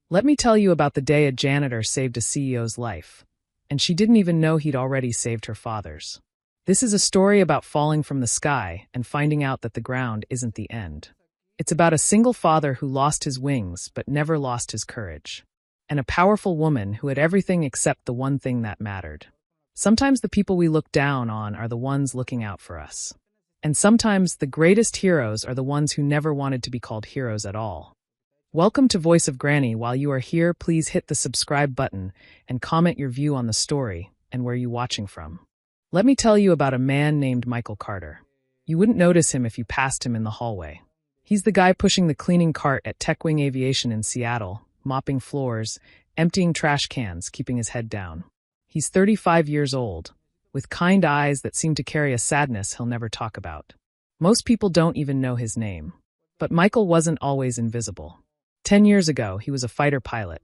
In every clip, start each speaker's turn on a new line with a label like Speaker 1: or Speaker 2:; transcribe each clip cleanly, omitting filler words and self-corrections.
Speaker 1: Let me tell you about the day a janitor saved a CEO's life, and she didn't even know he'd already saved her father's. This is a story about falling from the sky and finding out that the ground isn't the end. It's about a single father who lost his wings but never lost his courage, and a powerful woman who had everything except the one thing that mattered. Sometimes the people we look down on are the ones looking out for us. And sometimes the greatest heroes are the ones who never wanted to be called heroes at all. Welcome to Voice of Granny. While you are here, please hit the subscribe button and comment your view on the story and where you're watching from. Let me tell you about a man named Michael Carter. You wouldn't notice him if you passed him in the hallway. He's the guy pushing the cleaning cart at TechWing Aviation in Seattle, mopping floors, emptying trash cans, keeping his head down. He's 35 years old, with kind eyes that seem to carry a sadness he'll never talk about. Most people don't even know his name. But Michael wasn't always invisible. 10 years ago, he was a fighter pilot.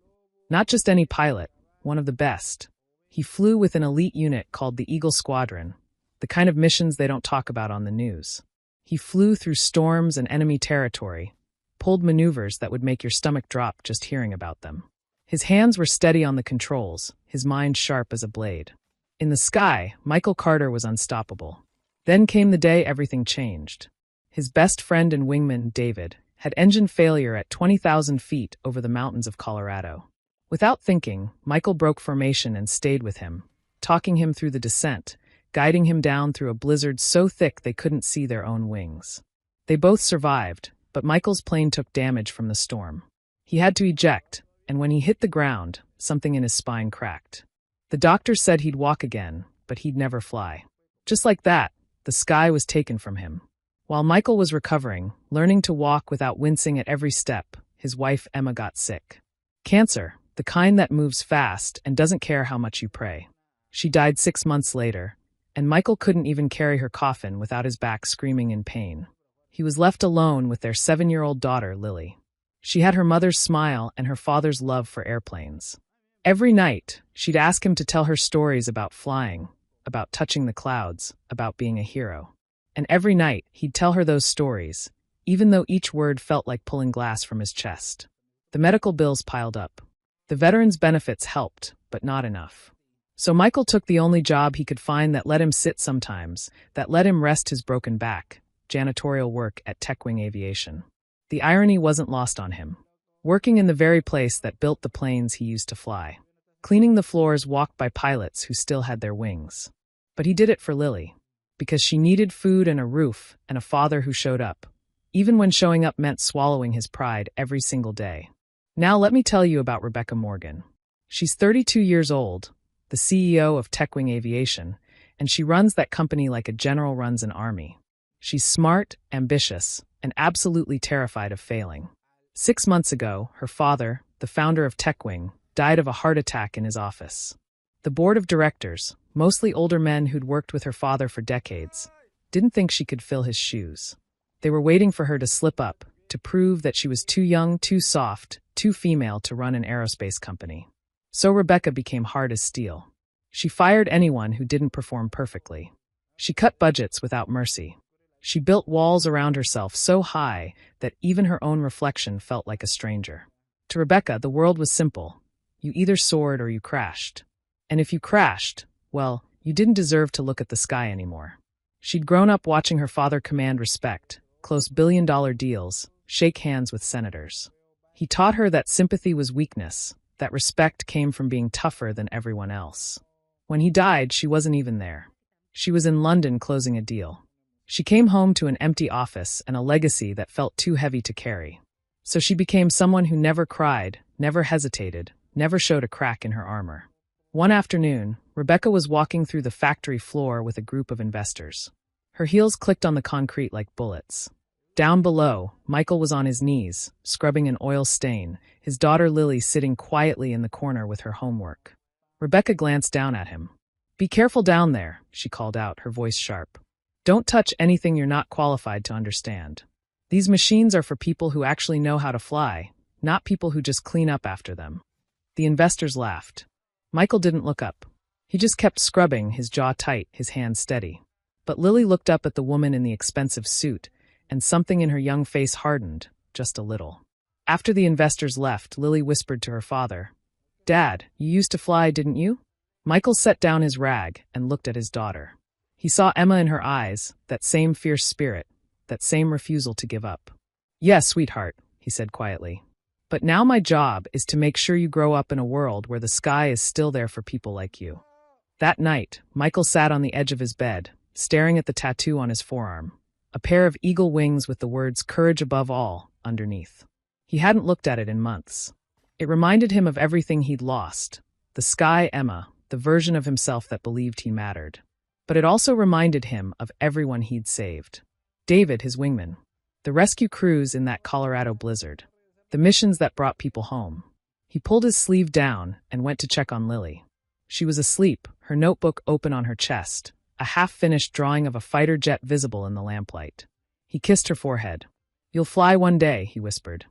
Speaker 1: Not just any pilot, one of the best. He flew with an elite unit called the Eagle Squadron, the kind of missions they don't talk about on the news. He flew through storms and enemy territory, pulled maneuvers that would make your stomach drop just hearing about them. His hands were steady on the controls, his mind sharp as a blade. In the sky, Michael Carter was unstoppable. Then came the day everything changed. His best friend and wingman, David, had engine failure at 20,000 feet over the mountains of Colorado. Without thinking, Michael broke formation and stayed with him, talking him through the descent, guiding him down through a blizzard so thick they couldn't see their own wings. They both survived, but Michael's plane took damage from the storm. He had to eject, and when he hit the ground, something in his spine cracked. The doctor said he'd walk again, but he'd never fly. Just like that, the sky was taken from him. While Michael was recovering, learning to walk without wincing at every step, his wife Emma got sick. Cancer, the kind that moves fast and doesn't care how much you pray. She died 6 months later, and Michael couldn't even carry her coffin without his back screaming in pain. He was left alone with their 7-year-old daughter, Lily. She had her mother's smile and her father's love for airplanes. Every night, she'd ask him to tell her stories about flying, about touching the clouds, about being a hero. And every night, he'd tell her those stories, even though each word felt like pulling glass from his chest. The medical bills piled up. The veterans' benefits helped, but not enough. So Michael took the only job he could find that let him sit sometimes, that let him rest his broken back, janitorial work at TechWing Aviation. The irony wasn't lost on him. Working in the very place that built the planes he used to fly. Cleaning the floors walked by pilots who still had their wings. But he did it for Lily. Because she needed food and a roof and a father who showed up, even when showing up meant swallowing his pride every single day. Now let me tell you about Rebecca Morgan. She's 32 years old, the CEO of TechWing Aviation, and she runs that company like a general runs an army. She's smart, ambitious, and absolutely terrified of failing. 6 months ago, her father, the founder of TechWing, died of a heart attack in his office. The board of directors, mostly older men who'd worked with her father for decades, didn't think she could fill his shoes. They were waiting for her to slip up, to prove that she was too young, too soft, too female to run an aerospace company. So Rebecca became hard as steel. She fired anyone who didn't perform perfectly. She cut budgets without mercy. She built walls around herself so high that even her own reflection felt like a stranger. To Rebecca, the world was simple. You either soared or you crashed. And if you crashed, well, you didn't deserve to look at the sky anymore. She'd grown up watching her father command respect, close billion-dollar deals, shake hands with senators. He taught her that sympathy was weakness, that respect came from being tougher than everyone else. When he died, she wasn't even there. She was in London closing a deal. She came home to an empty office and a legacy that felt too heavy to carry. So she became someone who never cried, never hesitated, never showed a crack in her armor. One afternoon, Rebecca was walking through the factory floor with a group of investors. Her heels clicked on the concrete like bullets. Down below, Michael was on his knees, scrubbing an oil stain, his daughter Lily sitting quietly in the corner with her homework. Rebecca glanced down at him. "Be careful down there," she called out, her voice sharp. "Don't touch anything you're not qualified to understand. These machines are for people who actually know how to fly, not people who just clean up after them." The investors laughed. Michael didn't look up. He just kept scrubbing, his jaw tight, his hands steady. But Lily looked up at the woman in the expensive suit, and something in her young face hardened, just a little. After the investors left, Lily whispered to her father, "Dad, you used to fly, didn't you?" Michael set down his rag and looked at his daughter. He saw Emma in her eyes, that same fierce spirit, that same refusal to give up. "Yes, sweetheart," he said quietly. "But now my job is to make sure you grow up in a world where the sky is still there for people like you." That night, Michael sat on the edge of his bed, staring at the tattoo on his forearm, a pair of eagle wings with the words "Courage Above All" underneath. He hadn't looked at it in months. It reminded him of everything he'd lost: the sky, Emma, the version of himself that believed he mattered. But it also reminded him of everyone he'd saved. David, his wingman. The rescue crews in that Colorado blizzard. The missions that brought people home. He pulled his sleeve down and went to check on Lily. She was asleep, her notebook open on her chest, a half-finished drawing of a fighter jet visible in the lamplight. He kissed her forehead. "You'll fly one day," he whispered.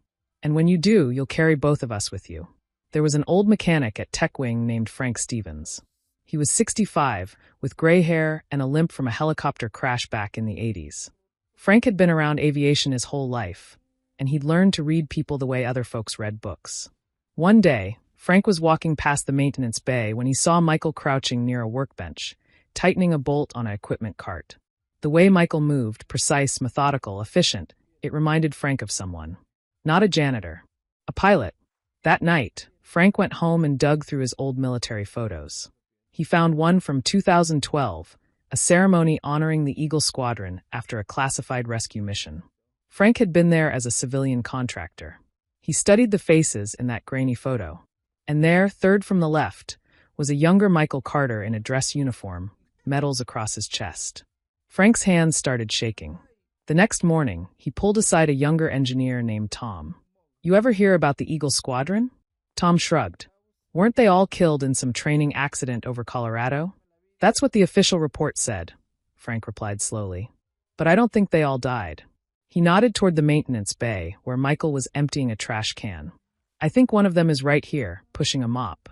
Speaker 1: "And when you do, you'll carry both of us with you." There was an old mechanic at Tech Wing named Frank Stevens. He was 65, with gray hair and a limp from a helicopter crash back in the 80s. Frank had been around aviation his whole life, and he'd learned to read people the way other folks read books. One day, Frank was walking past the maintenance bay when he saw Michael crouching near a workbench, tightening a bolt on an equipment cart. The way Michael moved, precise, methodical, efficient, it reminded Frank of someone. Not a janitor. A pilot. That night, Frank went home and dug through his old military photos. He found one from 2012, a ceremony honoring the Eagle Squadron after a classified rescue mission. Frank had been there as a civilian contractor. He studied the faces in that grainy photo. And there, third from the left, was a younger Michael Carter in a dress uniform, medals across his chest. Frank's hands started shaking. The next morning, he pulled aside a younger engineer named Tom. "You ever hear about the Eagle Squadron?" Tom shrugged. "Weren't they all killed in some training accident over Colorado?" "That's what the official report said," Frank replied slowly. "But I don't think they all died." He nodded toward the maintenance bay, where Michael was emptying a trash can. "I think one of them is right here, pushing a mop."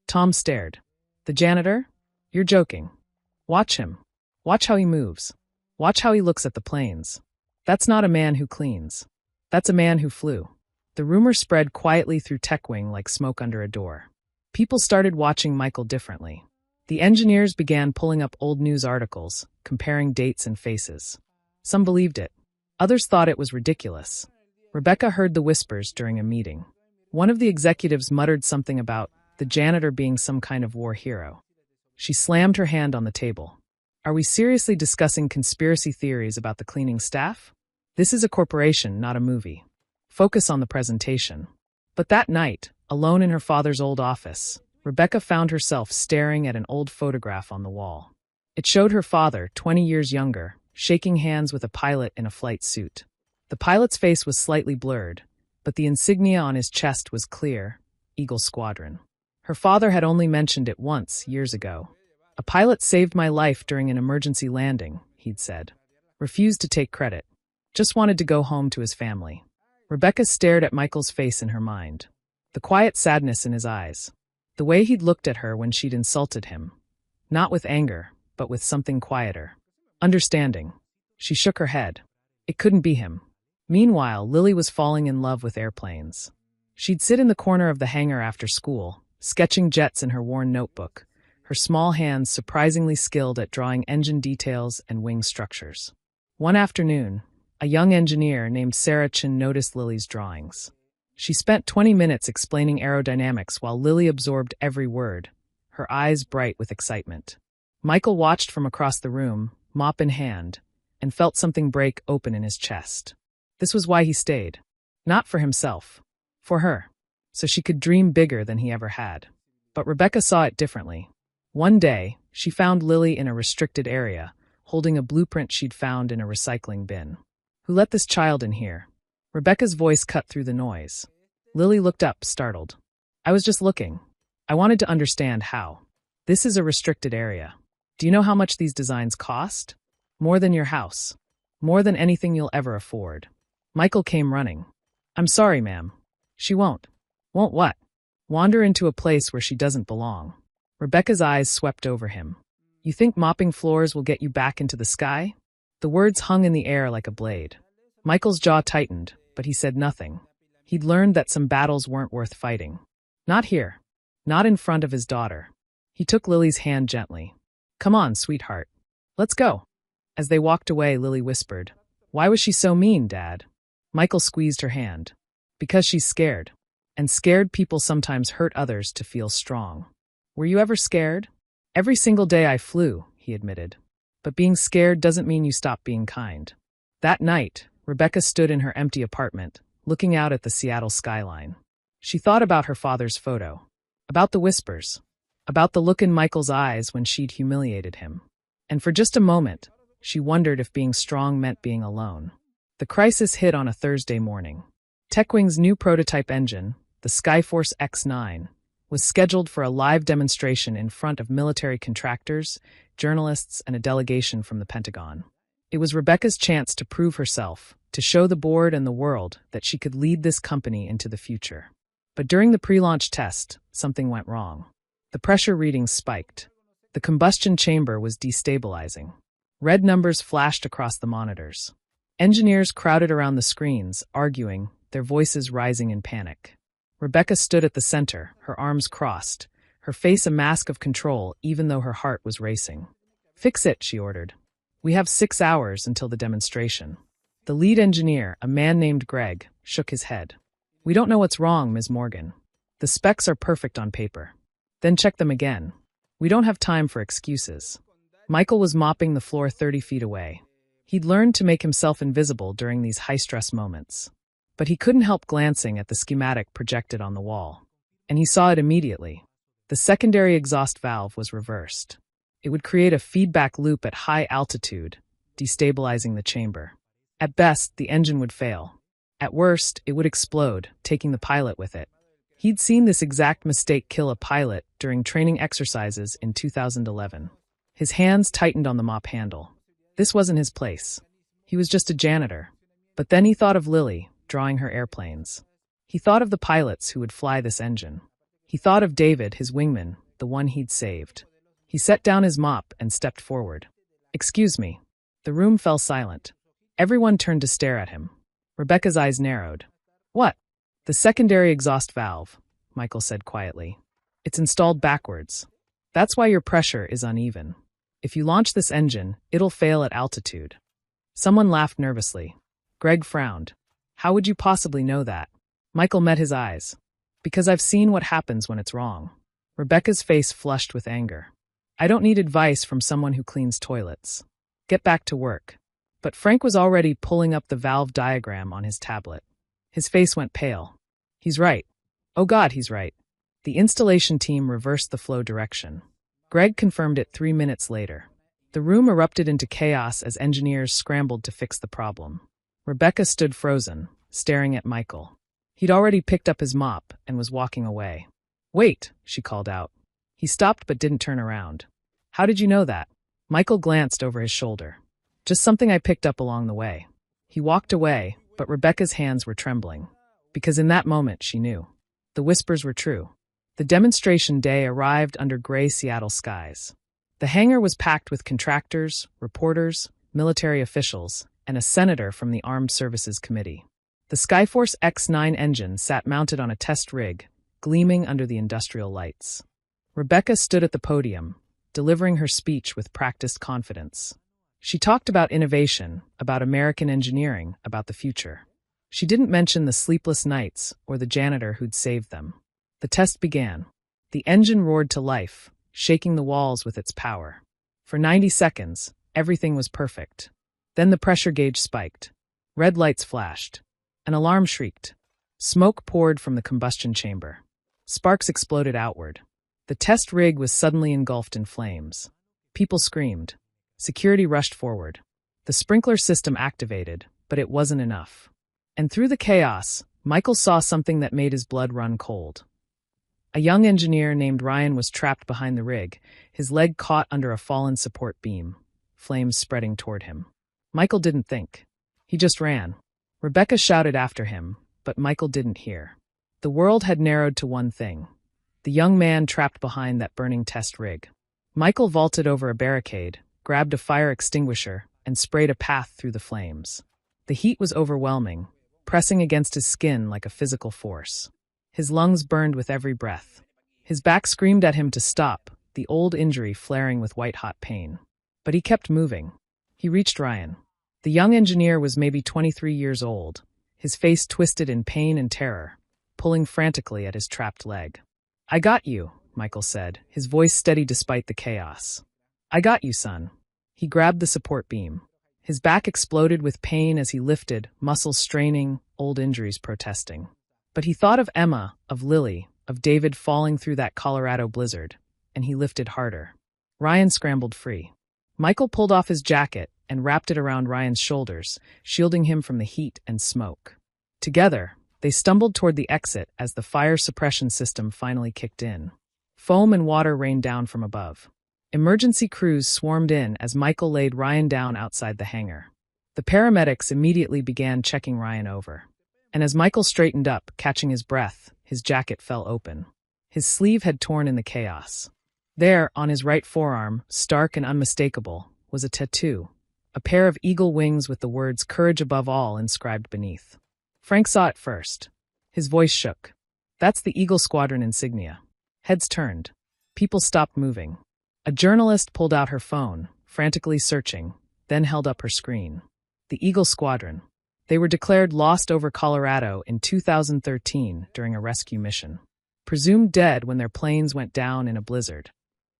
Speaker 1: Tom stared. "The janitor? You're joking. Watch him. Watch how he moves. Watch how he looks at the planes. That's not a man who cleans. That's a man who flew." The rumor spread quietly through Tech Wing like smoke under a door. People started watching Michael differently. The engineers began pulling up old news articles, comparing dates and faces. Some believed it. Others thought it was ridiculous. Rebecca heard the whispers during a meeting. One of the executives muttered something about the janitor being some kind of war hero. She slammed her hand on the table. "Are we seriously discussing conspiracy theories about the cleaning staff? This is a corporation, not a movie. Focus on the presentation." But that night, alone in her father's old office, Rebecca found herself staring at an old photograph on the wall. It showed her father, 20 years younger, shaking hands with a pilot in a flight suit. The pilot's face was slightly blurred, but the insignia on his chest was clear: Eagle Squadron. Her father had only mentioned it once, years ago. "A pilot saved my life during an emergency landing," he'd said. Refused to take credit. Just wanted to go home to his family. Rebecca stared at Michael's face in her mind. The quiet sadness in his eyes. The way he'd looked at her when she'd insulted him. Not with anger, but with something quieter. Understanding. She shook her head. It couldn't be him. Meanwhile, Lily was falling in love with airplanes. She'd sit in the corner of the hangar after school, sketching jets in her worn notebook, her small hands surprisingly skilled at drawing engine details and wing structures. One afternoon, a young engineer named Sarah Chin noticed Lily's drawings. She spent 20 minutes explaining aerodynamics while Lily absorbed every word, her eyes bright with excitement. Michael watched from across the room, mop in hand, and felt something break open in his chest. This was why he stayed. Not for himself. For her. So she could dream bigger than he ever had. But Rebecca saw it differently. One day, she found Lily in a restricted area, holding a blueprint she'd found in a recycling bin. "Who let this child in here?" Rebecca's voice cut through the noise. Lily looked up, startled. "I was just looking. I wanted to understand how. This is a restricted area. Do you know how much these designs cost? More than your house. More than anything you'll ever afford." Michael came running. "I'm sorry, ma'am. She won't." "Won't what?" "Wander into a place where she doesn't belong." Rebecca's eyes swept over him. "You think mopping floors will get you back into the sky?" The words hung in the air like a blade. Michael's jaw tightened, but he said nothing. He'd learned that some battles weren't worth fighting. Not here. Not in front of his daughter. He took Lily's hand gently. "Come on, sweetheart. Let's go." As they walked away, Lily whispered, "Why was she so mean, Dad?" Michael squeezed her hand. "Because she's scared. And scared people sometimes hurt others to feel strong." "Were you ever scared?" "Every single day I flew," he admitted. "But being scared doesn't mean you stop being kind." That night, Rebecca stood in her empty apartment, looking out at the Seattle skyline. She thought about her father's photo, about the whispers, about the look in Michael's eyes when she'd humiliated him. And for just a moment, she wondered if being strong meant being alone. The crisis hit on a Thursday morning. TechWing's new prototype engine, the Skyforce X9, was scheduled for a live demonstration in front of military contractors, journalists, and a delegation from the Pentagon. It was Rebecca's chance to prove herself, to show the board and the world that she could lead this company into the future. But during the pre-launch test, something went wrong. The pressure readings spiked. The combustion chamber was destabilizing. Red numbers flashed across the monitors. Engineers crowded around the screens, arguing, their voices rising in panic. Rebecca stood at the center, her arms crossed, her face a mask of control even though her heart was racing. "Fix it," she ordered. "We have 6 hours until the demonstration." The lead engineer, a man named Greg, shook his head. "We don't know what's wrong, Ms. Morgan. The specs are perfect on paper." "Then check them again. We don't have time for excuses." Michael was mopping the floor 30 feet away. He'd learned to make himself invisible during these high-stress moments. But he couldn't help glancing at the schematic projected on the wall. And he saw it immediately. The secondary exhaust valve was reversed. It would create a feedback loop at high altitude, destabilizing the chamber. At best, the engine would fail. At worst, it would explode, taking the pilot with it. He'd seen this exact mistake kill a pilot during training exercises in 2011. His hands tightened on the mop handle. This wasn't his place. He was just a janitor. But then he thought of Lily, drawing her airplanes. He thought of the pilots who would fly this engine. He thought of David, his wingman, the one he'd saved. He set down his mop and stepped forward. "Excuse me." The room fell silent. Everyone turned to stare at him. Rebecca's eyes narrowed. "What?" "The secondary exhaust valve," Michael said quietly. "It's installed backwards. That's why your pressure is uneven. If you launch this engine, it'll fail at altitude." Someone laughed nervously. Greg frowned. "How would you possibly know that?" Michael met his eyes. "Because I've seen what happens when it's wrong." Rebecca's face flushed with anger. "I don't need advice from someone who cleans toilets. Get back to work." But Frank was already pulling up the valve diagram on his tablet. His face went pale. "He's right. Oh God, he's right." The installation team reversed the flow direction. Greg confirmed it 3 minutes later. The room erupted into chaos as engineers scrambled to fix the problem. Rebecca stood frozen, staring at Michael. He'd already picked up his mop and was walking away. "Wait," she called out. He stopped but didn't turn around. "How did you know that?" Michael glanced over his shoulder. "Just something I picked up along the way." He walked away, but Rebecca's hands were trembling. Because in that moment she knew. The whispers were true. The demonstration day arrived under gray Seattle skies. The hangar was packed with contractors, reporters, military officials, and a senator from the Armed Services Committee. The Skyforce X9 engine sat mounted on a test rig, gleaming under the industrial lights. Rebecca stood at the podium, delivering her speech with practiced confidence. She talked about innovation, about American engineering, about the future. She didn't mention the sleepless nights or the janitor who'd saved them. The test began. The engine roared to life, shaking the walls with its power. For 90 seconds, everything was perfect. Then the pressure gauge spiked. Red lights flashed. An alarm shrieked. Smoke poured from the combustion chamber. Sparks exploded outward. The test rig was suddenly engulfed in flames. People screamed. Security rushed forward. The sprinkler system activated, but it wasn't enough. And through the chaos, Michael saw something that made his blood run cold. A young engineer named Ryan was trapped behind the rig, his leg caught under a fallen support beam, flames spreading toward him. Michael didn't think. He just ran. Rebecca shouted after him, but Michael didn't hear. The world had narrowed to one thing. The young man trapped behind that burning test rig. Michael vaulted over a barricade, grabbed a fire extinguisher, and sprayed a path through the flames. The heat was overwhelming, pressing against his skin like a physical force. His lungs burned with every breath. His back screamed at him to stop, the old injury flaring with white-hot pain. But he kept moving. He reached Ryan. The young engineer was maybe 23 years old, his face twisted in pain and terror, pulling frantically at his trapped leg. "I got you," Michael said, his voice steady despite the chaos. "I got you, son." He grabbed the support beam. His back exploded with pain as he lifted, muscles straining, old injuries protesting. But he thought of Emma, of Lily, of David falling through that Colorado blizzard, and he lifted harder. Ryan scrambled free. Michael pulled off his jacket and wrapped it around Ryan's shoulders, shielding him from the heat and smoke. Together, they stumbled toward the exit as the fire suppression system finally kicked in. Foam and water rained down from above. Emergency crews swarmed in as Michael laid Ryan down outside the hangar. The paramedics immediately began checking Ryan over. And as Michael straightened up, catching his breath, his jacket fell open. His sleeve had torn in the chaos. There, on his right forearm, stark and unmistakable, was a tattoo, a pair of eagle wings with the words "Courage Above All" inscribed beneath. Frank saw it first. His voice shook. "That's the Eagle Squadron insignia." Heads turned. People stopped moving. A journalist pulled out her phone, frantically searching, then held up her screen. The Eagle Squadron. They were declared lost over Colorado in 2013 during a rescue mission. Presumed dead when their planes went down in a blizzard.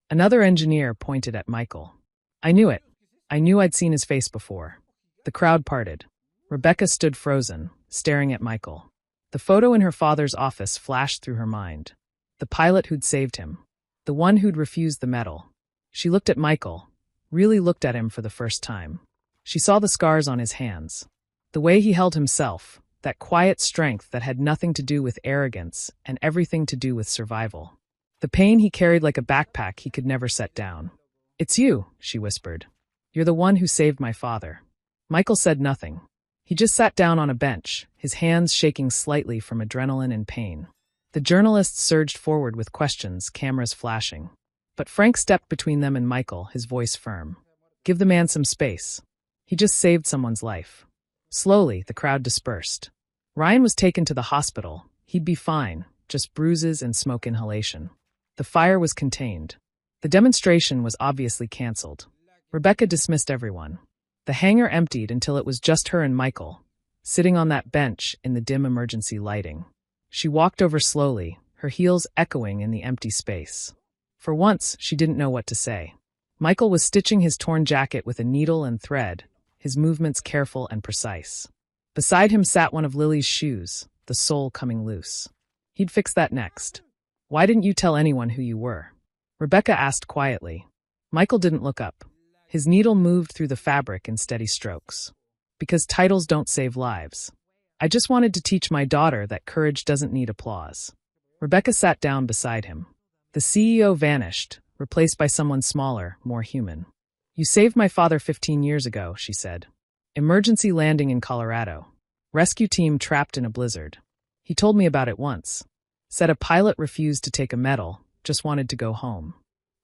Speaker 1: Another engineer pointed at Michael. "I knew it. I knew I'd seen his face before." The crowd parted. Rebecca stood frozen, staring at Michael. The photo in her father's office flashed through her mind. The pilot who'd saved him. The one who'd refused the medal. She looked at Michael, really looked at him for the first time. She saw the scars on his hands. The way he held himself, that quiet strength that had nothing to do with arrogance and everything to do with survival. The pain he carried like a backpack he could never set down. "It's you," she whispered. "You're the one who saved my father." Michael said nothing. He just sat down on a bench, his hands shaking slightly from adrenaline and pain. The journalists surged forward with questions, cameras flashing. But Frank stepped between them and Michael, his voice firm. "Give the man some space. He just saved someone's life." Slowly, the crowd dispersed. Ryan was taken to the hospital. He'd be fine, just bruises and smoke inhalation. The fire was contained. The demonstration was obviously canceled. Rebecca dismissed everyone. The hangar emptied until it was just her and Michael, sitting on that bench in the dim emergency lighting. She walked over slowly, her heels echoing in the empty space. For once, she didn't know what to say. Michael was stitching his torn jacket with a needle and thread, his movements careful and precise. Beside him sat one of Lily's shoes, the sole coming loose. He'd fix that next. "Why didn't you tell anyone who you were?" Rebecca asked quietly. Michael didn't look up. His needle moved through the fabric in steady strokes. "Because titles don't save lives. I just wanted to teach my daughter that courage doesn't need applause." Rebecca sat down beside him. The CEO vanished, replaced by someone smaller, more human. "You saved my father 15 years ago," she said. "Emergency landing in Colorado. Rescue team trapped in a blizzard. He told me about it once. Said a pilot refused to take a medal, just wanted to go home."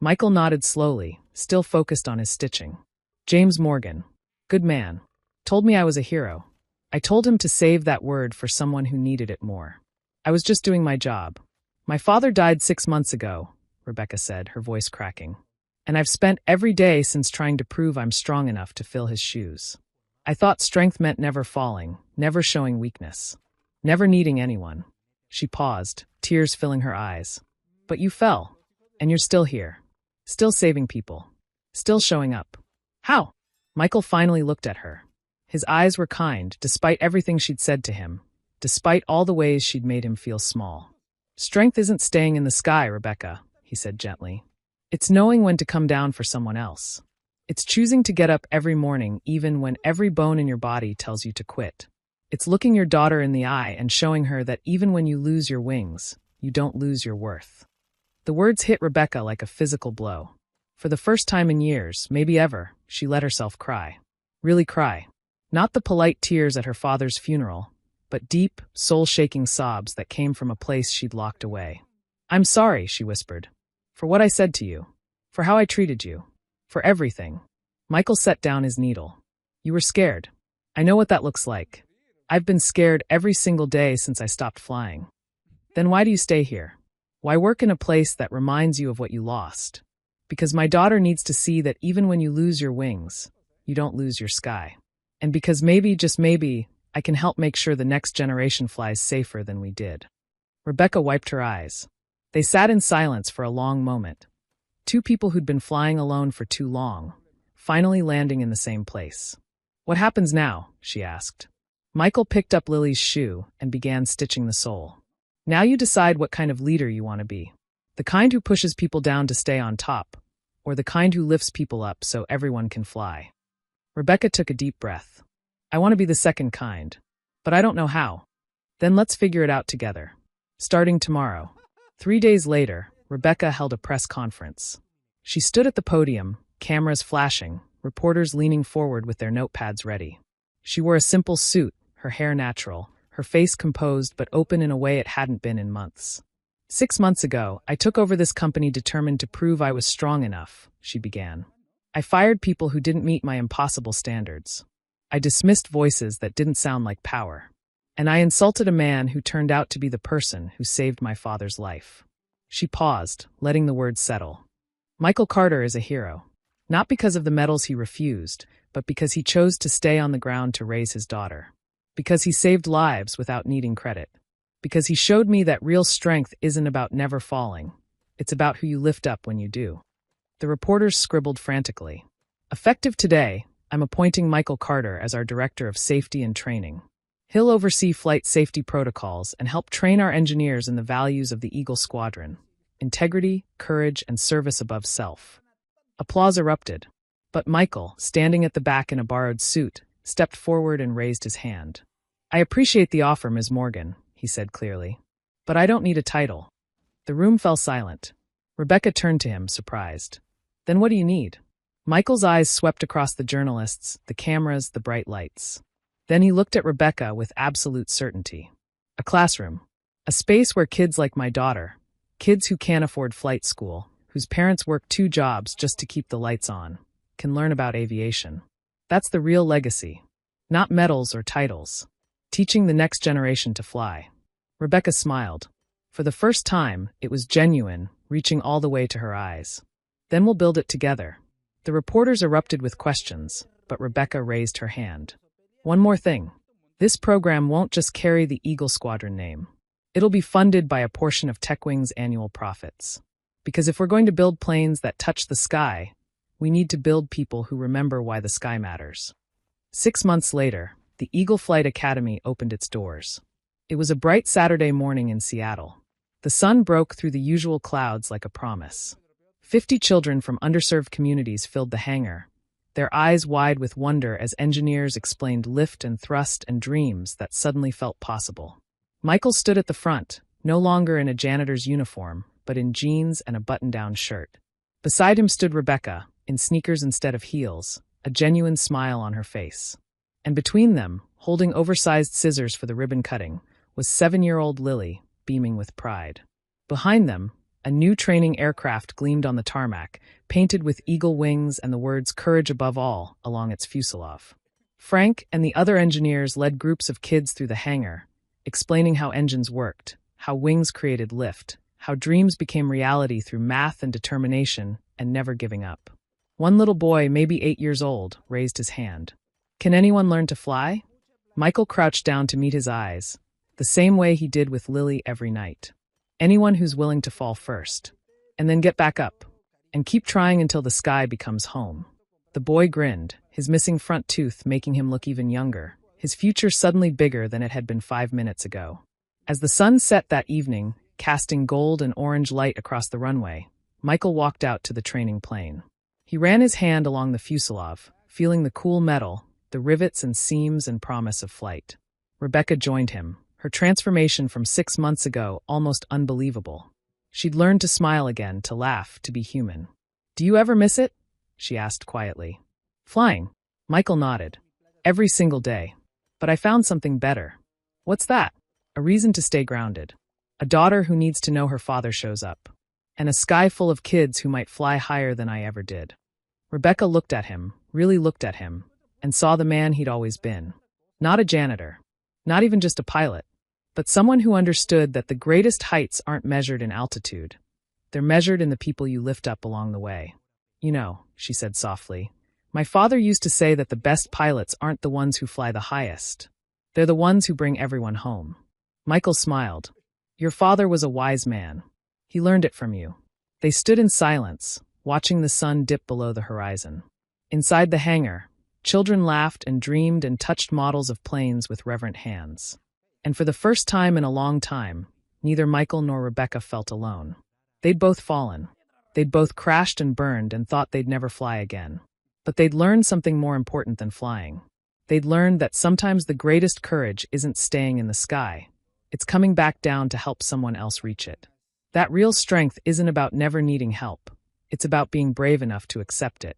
Speaker 1: Michael nodded slowly, still focused on his stitching. "James Morgan. Good man. Told me I was a hero. I told him to save that word for someone who needed it more. I was just doing my job. My father died 6 months ago," Rebecca said, her voice cracking. "And I've spent every day since trying to prove I'm strong enough to fill his shoes. I thought strength meant never falling, never showing weakness, never needing anyone." She paused, tears filling her eyes. "But you fell, and you're still here. Still saving people. Still showing up. How?" Michael finally looked at her. His eyes were kind, despite everything she'd said to him, despite all the ways she'd made him feel small. "Strength isn't staying in the sky, Rebecca," he said gently. "It's knowing when to come down for someone else. It's choosing to get up every morning even when every bone in your body tells you to quit. It's looking your daughter in the eye and showing her that even when you lose your wings, you don't lose your worth." The words hit Rebecca like a physical blow. For the first time in years, maybe ever, she let herself cry. Really cry. Not the polite tears at her father's funeral, but deep, soul-shaking sobs that came from a place she'd locked away. "I'm sorry," she whispered. "For what I said to you. For how I treated you. For everything." Michael set down his needle. "You were scared. I know what that looks like. I've been scared every single day since I stopped flying. Then why do you stay here? Why work in a place that reminds you of what you lost? Because my daughter needs to see that even when you lose your wings, you don't lose your sky. And because maybe, just maybe, I can help make sure the next generation flies safer than we did. Rebecca wiped her eyes. They sat in silence for a long moment. Two people who'd been flying alone for too long, finally landing in the same place. What happens now? She asked. Michael picked up Lily's shoe and began stitching the sole. Now you decide what kind of leader you want to be. The kind who pushes people down to stay on top, or the kind who lifts people up so everyone can fly. Rebecca took a deep breath. I want to be the second kind, but I don't know how. Then let's figure it out together. Starting tomorrow. 3 days later, Rebecca held a press conference. She stood at the podium, cameras flashing, reporters leaning forward with their notepads ready. She wore a simple suit, her hair natural, her face composed but open in a way it hadn't been in months. 6 months ago, I took over this company determined to prove I was strong enough, she began. I fired people who didn't meet my impossible standards. I dismissed voices that didn't sound like power. And I insulted a man who turned out to be the person who saved my father's life. She paused, letting the words settle. Michael Carter is a hero. Not because of the medals he refused, but because he chose to stay on the ground to raise his daughter. Because he saved lives without needing credit. Because he showed me that real strength isn't about never falling. It's about who you lift up when you do. The reporters scribbled frantically. Effective today, I'm appointing Michael Carter as our Director of Safety and Training. He'll oversee flight safety protocols and help train our engineers in the values of the Eagle Squadron: integrity, courage, and service above self. Applause erupted. But Michael, standing at the back in a borrowed suit, stepped forward and raised his hand. I appreciate the offer, Ms. Morgan, he said clearly. But I don't need a title. The room fell silent. Rebecca turned to him, surprised. Then what do you need? Michael's eyes swept across the journalists, the cameras, the bright lights. Then he looked at Rebecca with absolute certainty. A classroom. A space where kids like my daughter, kids who can't afford flight school, whose parents work 2 jobs just to keep the lights on, can learn about aviation. That's the real legacy. Not medals or titles. Teaching the next generation to fly. Rebecca smiled. For the first time, it was genuine, reaching all the way to her eyes. Then we'll build it together. The reporters erupted with questions, but Rebecca raised her hand. One more thing. This program won't just carry the Eagle Squadron name. It'll be funded by a portion of TechWing's annual profits. Because if we're going to build planes that touch the sky, we need to build people who remember why the sky matters. 6 months later, the Eagle Flight Academy opened its doors. It was a bright Saturday morning in Seattle. The sun broke through the usual clouds like a promise. 50 children from underserved communities filled the hangar, their eyes wide with wonder as engineers explained lift and thrust and dreams that suddenly felt possible. Michael stood at the front, no longer in a janitor's uniform, but in jeans and a button-down shirt. Beside him stood Rebecca, in sneakers instead of heels, a genuine smile on her face. And between them, holding oversized scissors for the ribbon cutting, was 7-year-old Lily, beaming with pride. Behind them, a new training aircraft gleamed on the tarmac, painted with eagle wings and the words "Courage Above All" along its fuselage. Frank and the other engineers led groups of kids through the hangar, explaining how engines worked, how wings created lift, how dreams became reality through math and determination and never giving up. One little boy, maybe 8 years old, raised his hand. Can anyone learn to fly? Michael crouched down to meet his eyes, the same way he did with Lily every night. Anyone who's willing to fall first, and then get back up, and keep trying until the sky becomes home. The boy grinned, his missing front tooth making him look even younger, his future suddenly bigger than it had been 5 minutes ago. As the sun set that evening, casting gold and orange light across the runway, Michael walked out to the training plane. He ran his hand along the fuselage, feeling the cool metal, the rivets and seams and promise of flight. Rebecca joined him, her transformation from 6 months ago almost unbelievable. She'd learned to smile again, to laugh, to be human. Do you ever miss it? She asked quietly. Flying. Michael nodded. Every single day. But I found something better. What's that? A reason to stay grounded. A daughter who needs to know her father shows up. And a sky full of kids who might fly higher than I ever did. Rebecca looked at him, really looked at him, and saw the man he'd always been. Not a janitor. Not even just a pilot, but someone who understood that the greatest heights aren't measured in altitude. They're measured in the people you lift up along the way. You know, she said softly, my father used to say that the best pilots aren't the ones who fly the highest. They're the ones who bring everyone home. Michael smiled. Your father was a wise man. He learned it from you. They stood in silence, watching the sun dip below the horizon. Inside the hangar, children laughed and dreamed and touched models of planes with reverent hands. And for the first time in a long time, neither Michael nor Rebecca felt alone. They'd both fallen. They'd both crashed and burned and thought they'd never fly again. But they'd learned something more important than flying. They'd learned that sometimes the greatest courage isn't staying in the sky. It's coming back down to help someone else reach it. That real strength isn't about never needing help. It's about being brave enough to accept it.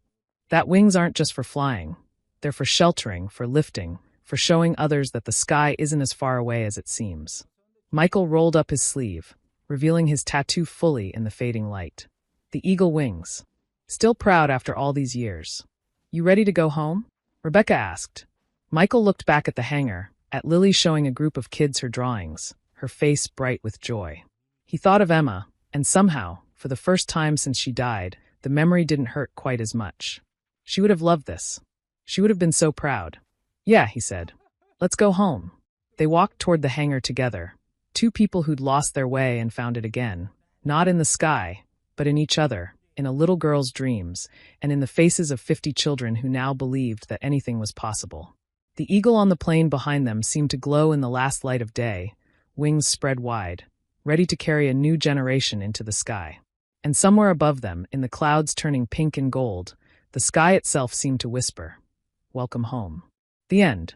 Speaker 1: That wings aren't just for flying. They're for sheltering, for lifting, for showing others that the sky isn't as far away as it seems. Michael rolled up his sleeve, revealing his tattoo fully in the fading light. The eagle wings. Still proud after all these years. You ready to go home? Rebecca asked. Michael looked back at the hangar, at Lily showing a group of kids her drawings, her face bright with joy. He thought of Emma, and somehow, for the first time since she died, the memory didn't hurt quite as much. She would have loved this. She would have been so proud. Yeah, he said. Let's go home. They walked toward the hangar together, two people who'd lost their way and found it again, not in the sky, but in each other, in a little girl's dreams, and in the faces of 50 children who now believed that anything was possible. The eagle on the plane behind them seemed to glow in the last light of day, wings spread wide, ready to carry a new generation into the sky. And somewhere above them, in the clouds turning pink and gold, the sky itself seemed to whisper, "Welcome home." The end.